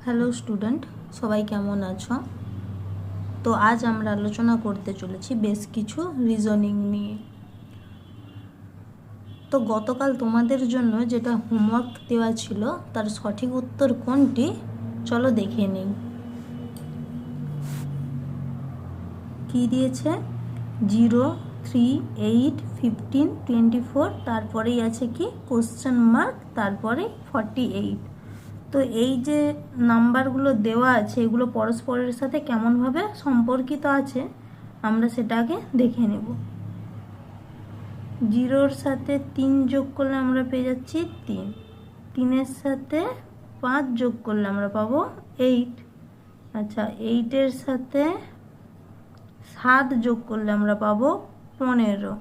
Hello student, সবাই কেমন আছো? তো আজ আমরা আলোচনা করতে চলেছি বেশ কিছু রিজনিং নিয়ে। তো গতকাল তোমাদের জন্য যেটা হোমওয়ার্ক দেওয়া ছিল তার সঠিক উত্তর কোনটি, চলো দেখে নিই। কি দিয়েছে? 0, 3, 8, 15, 24, তারপরেই আছে কি কোশ্চেন মার্ক, তারপরে 48। তো এই যে নাম্বারগুলো দেওয়া আছে এগুলো পরস্পরের সাথে কেমনভাবে সম্পর্কিত আছে আমরা সেটাকে দেখে নেব। 0-র সাথে 3 যোগ করলে আমরা পেয়ে যাচ্ছি 3, 3-এর সাথে 5 যোগ করলে আমরা পাবো 8। আচ্ছা, 8-এর সাথে 7 যোগ করলে আমরা পাবো 15,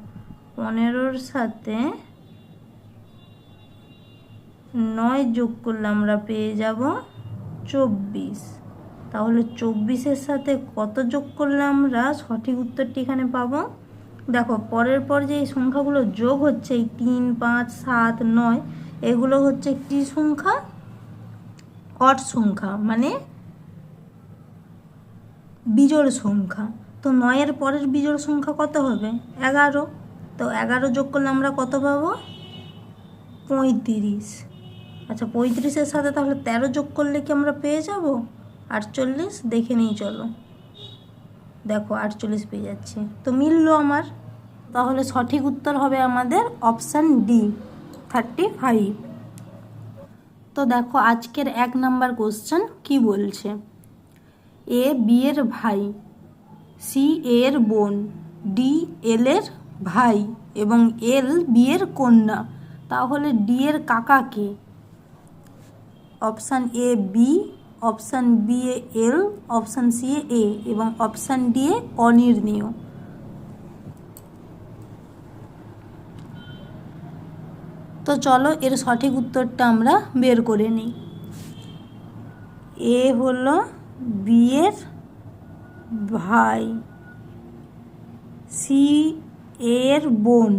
15-র সাথে 9 যোগ করলে আমরা পেয়ে যাব 24। তাহলে 24-এর সাথে কত যোগ করলে আমরা সঠিক উত্তরটি এখানে পাবো? দেখো, পরের পর যে এই সংখ্যাগুলো যোগ হচ্ছে, এই 3, 5, 7, 9, এগুলো হচ্ছে কি সংখ্যা? অড সংখ্যা, মানে বিজোড় সংখ্যা। তো 9-এর পরের বিজোড় সংখ্যা কত হবে? 11। তো 11 যোগ করলে আমরা কত পাবো? 35। আচ্ছা, 35-এর সাথে তাহলে 13 যোগ করলে কি আমরা পেয়ে যাব 48? দেখে নিই চলো। দেখো, 48 পেয়ে যাচ্ছি, তো মিললো আমার। তাহলে সঠিক উত্তর হবে আমাদের অপশান ডি, 35। তো দেখো আজকের 1 নাম্বার কোশ্চেন কি বলছে। এ বি এর ভাই, সি এর বোন, ডি এল এর ভাই এবং এল বি এর কন্যা। তাহলে ডি এর কাকা কে? Option A B, option B এ এল, অপশান সি এ এবং অপশান ডি এ অনির্ণীয়। তো চলো এর সঠিক উত্তরটা আমরা বের করে নিই। এ হলো বি এর ভাই, সি এর বোন,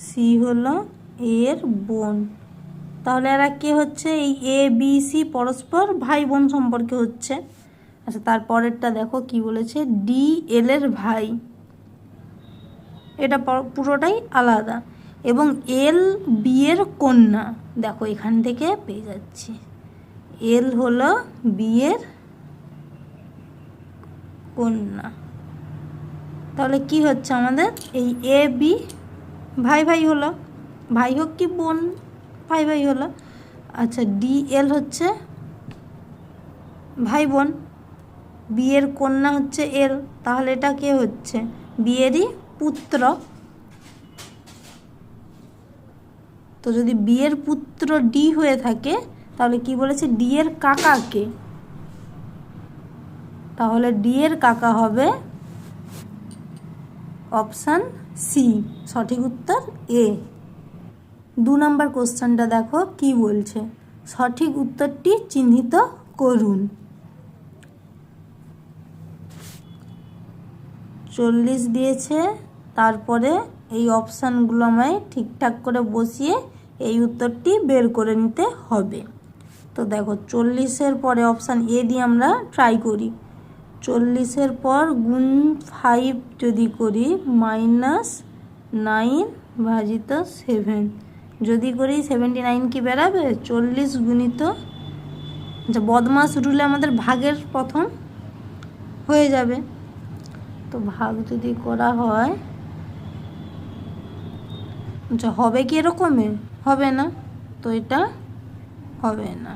সি হলো এর বোন। তাহলে এরা কে হচ্ছে? এই এ বি সি পরস্পর ভাই বোন সম্পর্কে হচ্ছে। আচ্ছা, তারপরেরটা দেখো কি বলেছে, ডি এল এর ভাই, এটা পুরোটাই আলাদা, এবং এল বি এর কন্যা। দেখো এখান থেকে পেয়ে যাচ্ছি এল হলো বি এর কন্যা। তাহলে কি হচ্ছে আমাদের? এই এ বি ভাই ভাই হলো, ভাই হোক কি বোন, ভাই ভাই হলো। আচ্ছা, ডি এল হচ্ছে ভাই বোন, বি এর কন্যা হচ্ছে এল, তাহলে এটা কে হচ্ছে? বি এরই পুত্র। তো যদি বি এর পুত্র ডি হয়ে থাকে তাহলে কি বলেছে? ডি এর কাকা কে? তাহলে ডি এর কাকা হবে অপশান সি, সঠিক উত্তর এ। 2 নাম্বার কোশ্চেনটা দেখো কি বলছে, সঠিক উত্তরটি চিহ্নিত করুন। 40 দিয়েছে, তারপরে এই অপশানগুলো আমায় ঠিকঠাক করে বসিয়ে এই উত্তরটি বের করে নিতে হবে। তো দেখো 40-এর পরে অপশান এ দিয়ে আমরা ট্রাই করি। 40-এর পর গুণ 5 যদি করি, -9 ভাজিত 7 যদি করি 79 কি বেরাবে? 40 গুণিত, আচ্ছা বদমাস রুলে আমাদের ভাগের প্রথম হয়ে যাবে। তো ভাগ যদি করা হয়, আচ্ছা হবে কি এরকমের? হবে না, তো এটা হবে না।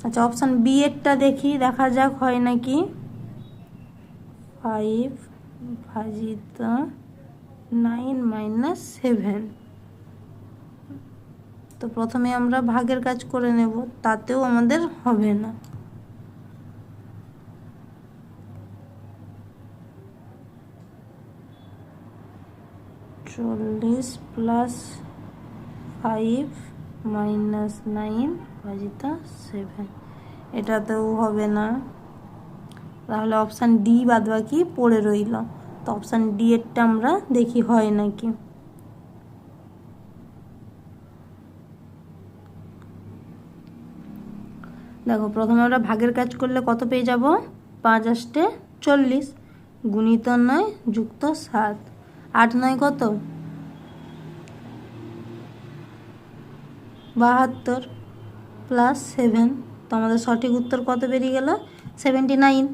আচ্ছা, অপশান বি এরটা দেখি, দেখা যাক হয় নাকি। 5 ভাজিত 9 - 7। তো প্রথমে আমরা ভাগের কাজ করে নেব, তাতেও আমাদের হবে না। চল্লিশ প্লাস 5 - 9 ভাজিত 7, এটাতেও হবে না। তাহলে অপশান ডি বাদ বাকি পড়ে রইল। তো অপশান ডি এরটা আমরা দেখি হয় নাকি। দেখো প্রথমে আমরা ভাগের কাজ করলে কত পেয়ে যাব, 5 আষ্টে 40 গুণিত 9 যুক্ত 7, 8 9 কত 72 প্লাস 7। তো আমাদের সঠিক উত্তর কত বেরিয়ে গেল, 79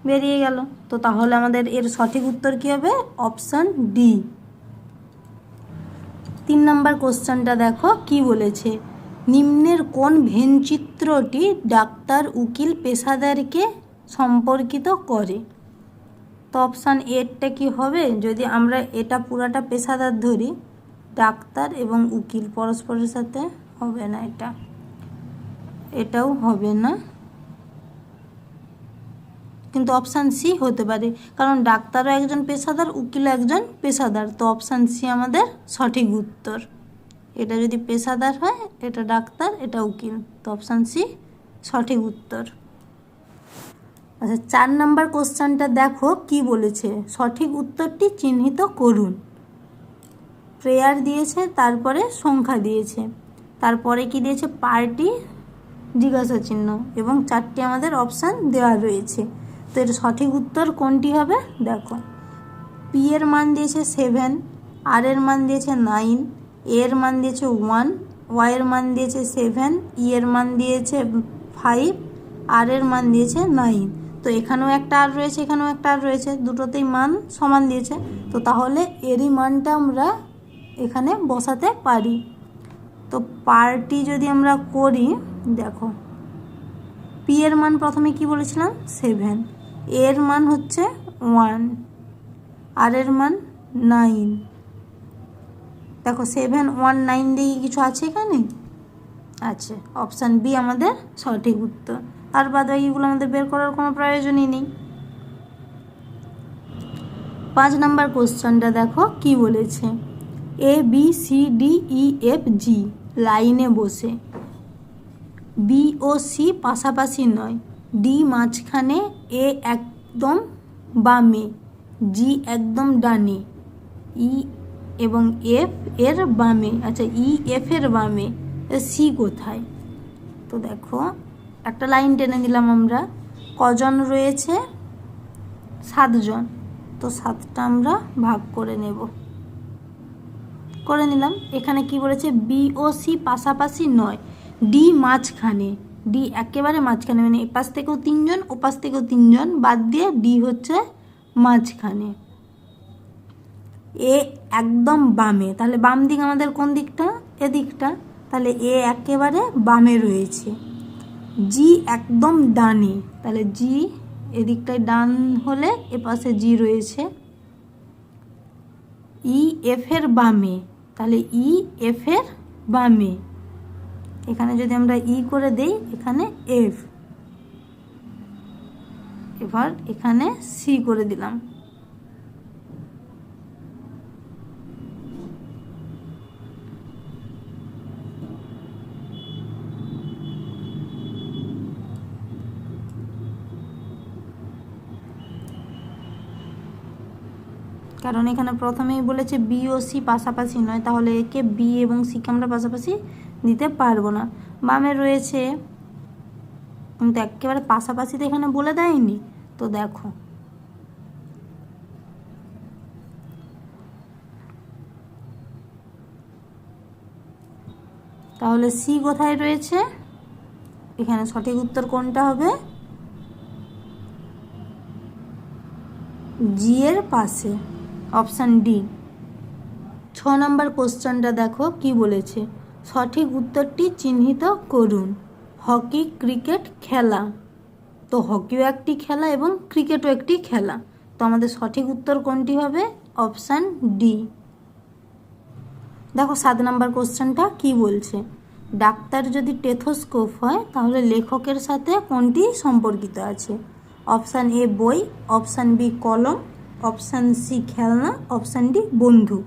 বেরিয়ে গেল। তো তাহলে আমাদের এর সঠিক উত্তর কী হবে, অপশান ডি। 3 নম্বর কোশ্চেনটা দেখো কি বলেছে, নিম্নের কোন ভেনচিত্রটি ডাক্তার উকিল পেশাদারকে সম্পর্কিত করে। তো অপশান এরটা কি হবে, যদি আমরা এটা পুরাটা পেশাদার ধরি, ডাক্তার এবং উকিল পরস্পরের সাথে হবে না, এটাও হবে না, কিন্তু অপশান সি হতে পারে, কারণ ডাক্তারও একজন পেশাদার, উকিলও একজন পেশাদার। তো অপশান সি আমাদের সঠিক উত্তর। এটা যদি পেশাদার হয়, এটা ডাক্তার, এটা উকিল, তো অপশান সি সঠিক উত্তর। আচ্ছা 4 নম্বর কোশ্চেনটা দেখো কি বলেছে, সঠিক উত্তরটি চিহ্নিত করুন। প্রেয়ার দিয়েছে, তারপরে সংখ্যা দিয়েছে, তারপরে কি দিয়েছে, পার্টি জিজ্ঞাসা চিহ্ন, এবং 4টি আমাদের অপশান দেওয়া রয়েছে। তো এর সঠিক উত্তর কোনটি হবে, দেখো পি এর মান দিয়েছে 7, আর এর মান দিয়েছে 9, এর মান দিয়েছে 1, ওয়াই এর মান দিয়েছে 7, ই এর মান দিয়েছে 5, আর এর মান দিয়েছে 9। তো এখানেও একটা আর রয়েছে, এখানেও একটা আর রয়েছে, দুটোতেই মান সমান দিয়েছে। তো তাহলে এরই মানটা আমরা এখানে বসাতে পারি। তো পার্টি যদি আমরা করি, দেখো পি এর মান প্রথমে কি বলেছিলাম 7, এর মান হচ্ছে 1, আর এর মান 9। দেখো 7 1 9 দিয়ে কিছু আছে এখানে, আছে, অপশান বি আমাদের সঠিক উত্তর। আর বাদ বাকিগুলো আমাদের বের করার কোনো প্রয়োজনই নেই। 5 নম্বর কোশ্চেনটা দেখো কি বলেছে, A B C D E F G লাইনে বসে, বি ও সি পাশাপাশি নয়, ডি মাঝখানে, এ একদম বামে, জি একদম ডানে, ই এবং এফ এর বামে, আচ্ছা ই এফ এর বামে, সি কোথায়। তো দেখো একটা লাইন টেনে দিলাম আমরা, কজন রয়েছে 7 জন, তো 7টা আমরা ভাগ করে নেব, করে নিলাম। এখানে কি বলেছে, বি ও সি পাশাপাশি নয়, ডি মাঝখানে, ডি একেবারে মাঝখানে, মানে এপাশ থেকেও 3 জন, ওপাশ থেকেও 3 জন, বাদ দিয়ে ডি হচ্ছে মাঝখানে, এ একদম বামে, তাহলে বাম দিক আমাদের কোন দিকটা, এদিকটা, তাহলে এ একেবারে বামে রয়েছে, জি একদম ডানে, তাহলে জি এদিকটায় ডান হলে এপাশে জি রয়েছে, ই এফ এর বামে, তাহলে ই এফ এর বামে, এখানে যদি আমরা ই করে দেই, এখানে এফ, এবার এখানে সি করে দিলাম। কারণ এখানে প্রথমেই বলেছে বি ও সি পাশাপাশি নয়, তাহলে একে বি এবং সিকে আমরা পাশাপাশি দিতে পারবো না, বামে রয়েছে, কিন্তু একেবারে পাশাপাশি তো এখানে বলে দেয়নি। তো দেখো তাহলে সি কোথায় রয়েছে, এখানে সঠিক উত্তর কোনটা হবে, জি এর পাশে, অপশান ডি। 6 নম্বর কোশ্চেনটা দেখো কি বলেছে, সঠিক উত্তরটি চিহ্নিত করুন। হকি ক্রিকেট খেলা, তো হকিও একটি খেলা এবং ক্রিকেটও একটি খেলা, তো আমাদের সঠিক উত্তর কোনটি হবে, অপশান ডি। দেখো 7 নম্বর কোশ্চেনটা কি বলছে, ডাক্তার যদি টেথোস্কোপ হয় তাহলে লেখকের সাথে কোনটি সম্পর্কিত আছে। অপশান এ বই, অপশান বি কলম, অপশান সি খেলনা, অপশান ডি বন্দুক।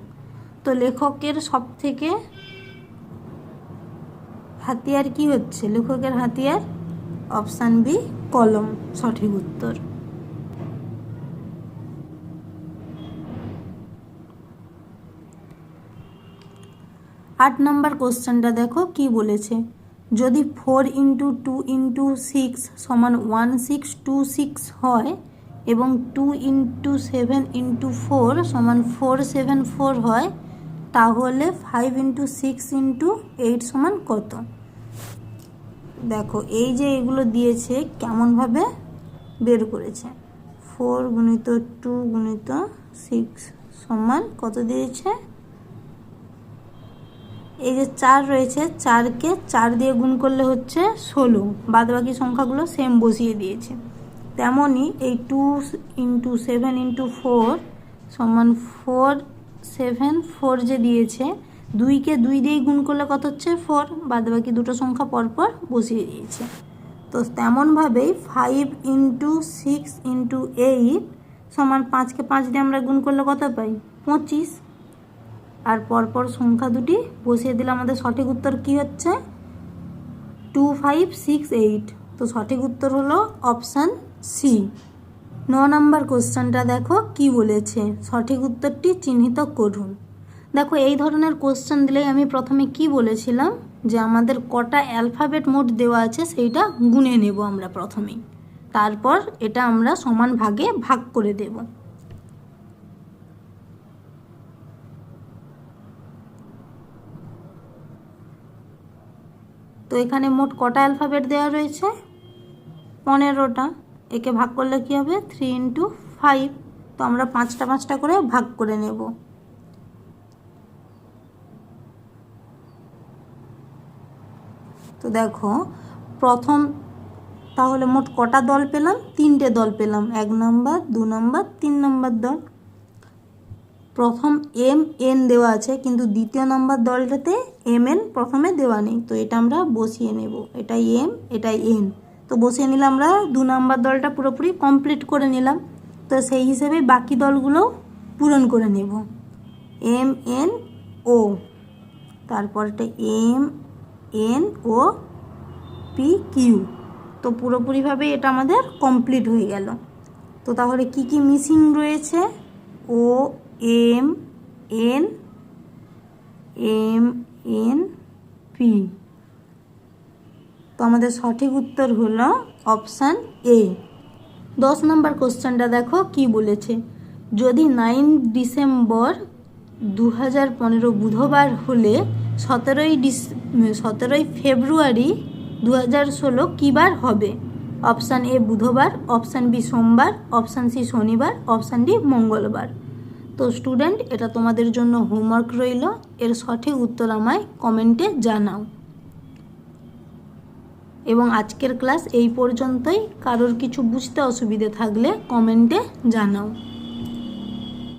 তো লেখকের সব থেকে হাতিয়ার কি হচ্ছে, লেখকের হাতিয়ার অপশান বি কলম, সঠিক উত্তর। 8 নম্বর কোশ্চেনটা দেখো কি বলেছে, যদি 4 ইন্টু 2 ইন্টু 6 সমান 1626 হয় এবং 2 ইন্টু 7 ইন্টু 4 সমান 474 হয়, তাহলে 5 ইন্টু 6 ইন্টু 8 সমান কত? দেখো এই যে এগুলো দিয়েছে কেমনভাবে বের করেছে। 4 গুণিত 2 গুণিত 6 সমান কত দিয়েছে? এই যে 4 রয়েছে, 4কে 4 দিয়ে গুণ করলে হচ্ছে 16, বাদ বাকি সংখ্যাগুলো সেম বসিয়ে দিয়েছে। তেমনই এই 2 ইন্টু 7 ইন্টু 4 সমান 474 যে দিয়েছে, 2কে 2 দিয়ে গুণ করলে কত হচ্ছে? 4, বাদ বাকি দুটো সংখ্যা পরপর বসিয়ে দিয়েছে। তো তেমনভাবেই 5 ইন্টু 6 ইন্টু 8 সমান 5কে 5 দিয়ে আমরা গুণ করলে কত পাই? 25, আর পরপর সংখ্যা দুটি বসিয়ে দিলে আমাদের সঠিক উত্তর কি হচ্ছে? 2568। তো সঠিক উত্তর হলো অপশান সি। 9 নম্বর কোশ্চেনটা দেখো কি বলেছে, সঠিক উত্তরটি চিহ্নিত করুন। দেখো এই ধরনের কোশ্চেন দিলেই আমি প্রথমে কি বলেছিলাম, যে আমাদের কটা অ্যালফাবেট মোট দেওয়া আছে সেইটা গুনে নেব আমরা প্রথমেই, তারপর এটা আমরা সমান ভাগে ভাগ করে দেব। তো এখানে মোট কটা অ্যালফাবেট দেওয়া রয়েছে? 15টা। একে ভাগ করলে কি হবে? 3 ইন্টু 5। তো আমরা 5টা 5টা করে ভাগ করে নেব। তো দেখো প্রথম তাহলে মোট কটা দল পেলাম? 3টে দল পেলাম, 1 নম্বর 2 নম্বর 3 নম্বর দল। প্রথম MN দেওয়া আছে, কিন্তু দ্বিতীয় নম্বর দলটাতে MN প্রথমে দেওয়া নেই, তো এটা আমরা বসিয়ে নেব। এটা M, এটা N, তো বসিয়ে নিলে আমরা 2 নম্বর দলটা পুরোপুরি কমপ্লিট করে নিলাম। তো সেই হিসেবে বাকি দলগুলোও পূরণ করে নেব। MNO, তারপর এটা MNO PQ, তো পুরোপুরিভাবে এটা আমাদের কমপ্লিট হয়ে গেল। তো তাহলে কি কি মিসিং রয়েছে? OMNP। তো আমাদের সঠিক উত্তর হলো অপশান এ। 10 নম্বর কোশ্চেনটা দেখো কি বলেছে, যদি 9 ডিসেম্বর 2015 বুধবার হলে 17 ফেব্রুয়ারি 2016 কী বার হবে? অপশান এ বুধবার, অপশান বি সোমবার, অপশান সি শনিবার, অপশান ডি মঙ্গলবার। তো স্টুডেন্ট, এটা তোমাদের জন্য হোমওয়ার্ক রইল, এর সঠিক উত্তর আমায় কমেন্টে জানাও। এবং আজকের ক্লাস এই পর্যন্তই। কারোর কিছু বুঝতে অসুবিধে থাকলে কমেন্টে জানাও।